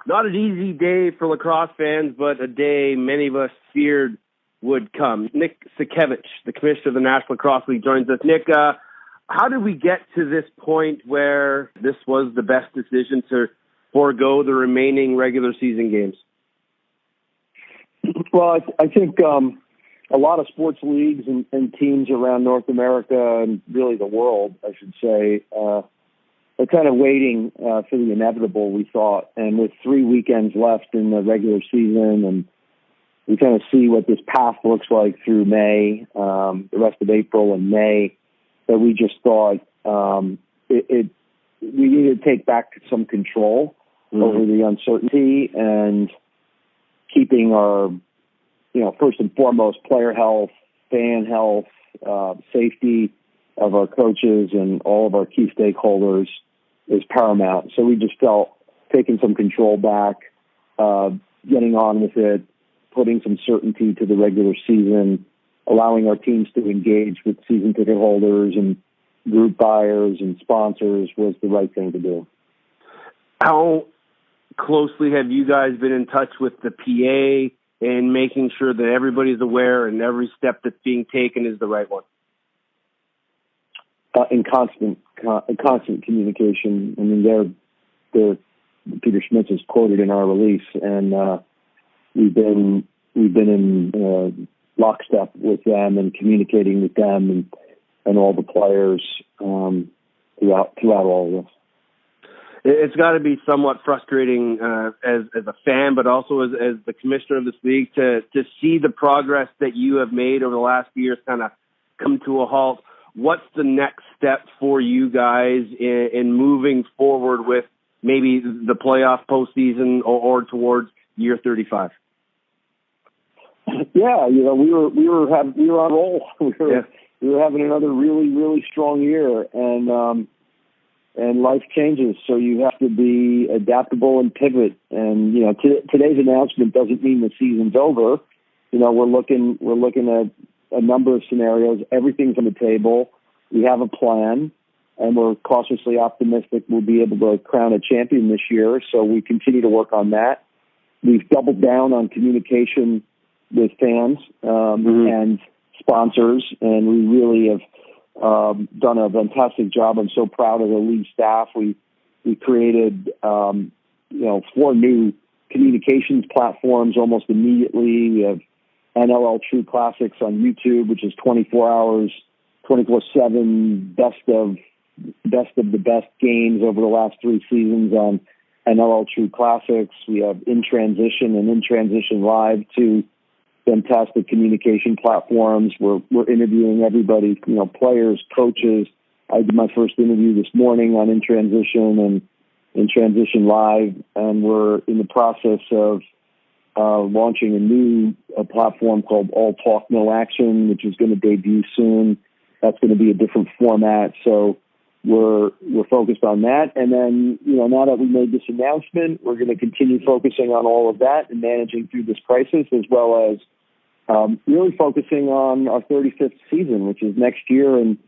Not an easy day for lacrosse fans, but a day many of us feared would come. Nick Sakiewicz, the Commissioner of the National Lacrosse League, joins us. Nick, how did we get to this point where this was the best decision to forego the remaining regular season games? Well, I think a lot of sports leagues and teams around North America and really the world, I should say, are kind of waiting for the inevitable, we thought. And with 3 weekends left in the regular season, and we kind of see what this path looks like through May, the rest of April and May, that we just thought we needed to take back some control over the uncertainty and keeping our, first and foremost, player health, fan health, safety of our coaches and all of our key stakeholders is paramount. So we just felt taking some control back, getting on with it, putting some certainty to the regular season, allowing our teams to engage with season ticket holders and group buyers and sponsors was the right thing to do. How closely have you guys been in touch with the PA and making sure that everybody's aware and every step that's being taken is the right one? In constant communication. I mean, they're Peter Schmitz is quoted in our release, and we've been in lockstep with them and communicating with them and all the players throughout all of this. It's got to be somewhat frustrating as a fan, but also as the commissioner of this league to see the progress that you have made over the last few years kind of come to a halt. What's the next step for you guys in moving forward with maybe the playoff postseason or towards year 35? Yeah, we were on roll. We were having another really, really strong year, and life changes, so you have to be adaptable and pivot. And today's announcement doesn't mean the season's over. We're looking at a number of scenarios. Everything's on the table. We have a plan, and we're cautiously optimistic we'll be able to crown a champion this year. So we continue to work on that. We've doubled down on communication with fans and sponsors, and we really have done a fantastic job. I'm so proud of the league staff. We created 4 new communications platforms almost immediately. We have NLL True Classics on YouTube, which is 24 hours, 24/7 best of the best games over the last 3 seasons on NLL True Classics. We have In Transition and In Transition Live, 2 fantastic communication platforms. We're interviewing everybody, players, coaches. I did my first interview this morning on In Transition and In Transition Live, and we're in the process of launching a new platform called All Talk No Action, which is going to debut soon. That's going to be a different format. So we're focused on that. And then, now that we made this announcement, we're going to continue focusing on all of that and managing through this crisis, as well as really focusing on our 35th season, which is next year. And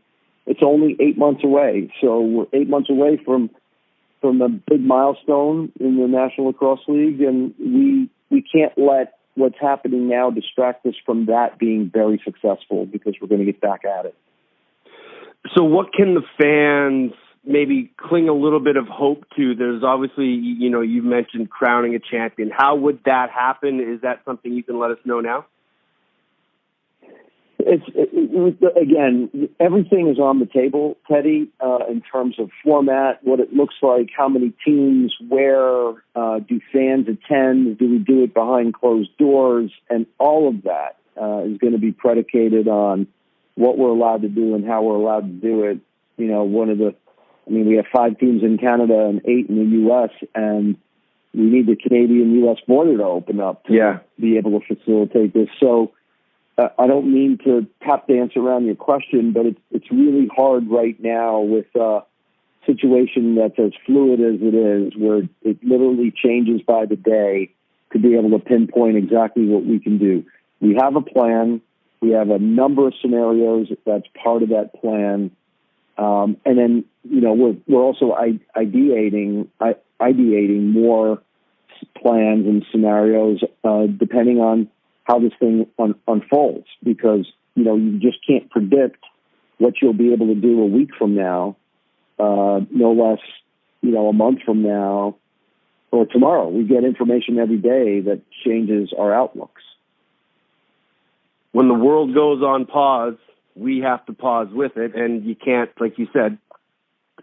it's only 8 months away. So we're 8 months away from a big milestone in the National Lacrosse League. And we can't let what's happening now distract us from that being very successful, because we're going to get back at it. So what can the fans maybe cling a little bit of hope to? There's obviously, you mentioned crowning a champion. How would that happen? Is that something you can let us know now? Again, everything is on the table, Teddy, in terms of format, what it looks like, how many teams, where, do fans attend, do we do it behind closed doors, and all of that is going to be predicated on what we're allowed to do and how we're allowed to do it. We have 5 teams in Canada and 8 in the U.S., and we need the Canadian-U.S. border to open up to be able to facilitate this. So I don't mean to tap dance around your question, but it's really hard right now with a situation that's as fluid as it is, where it literally changes by the day, to be able to pinpoint exactly what we can do. We have a plan. We have a number of scenarios that's part of that plan. And then, we're also ideating more plans and scenarios depending on how this thing unfolds, because, you just can't predict what you'll be able to do a week from now, no less, a month from now or tomorrow. We get information every day that changes our outlooks. When the world goes on pause, we have to pause with it, and you can't, like you said,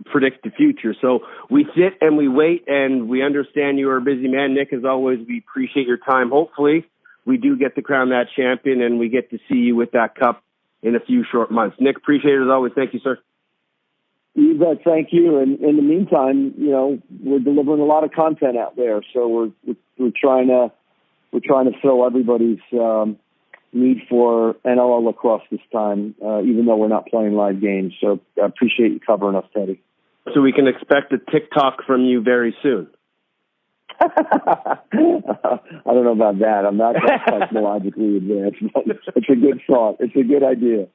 predict the future. So we sit and we wait, and we understand you are a busy man. Nick, as always, we appreciate your time. Hopefully we do get to crown that champion, and we get to see you with that cup in a few short months. Nick, appreciate it as always. Thank you, sir. You bet. Thank you. And in the meantime, we're delivering a lot of content out there. So we're trying to fill everybody's need for NLL Lacrosse this time, even though we're not playing live games. So I appreciate you covering us, Teddy. So we can expect a TikTok from you very soon. I don't know about that. I'm not that technologically advanced, but it's a good thought. It's a good idea.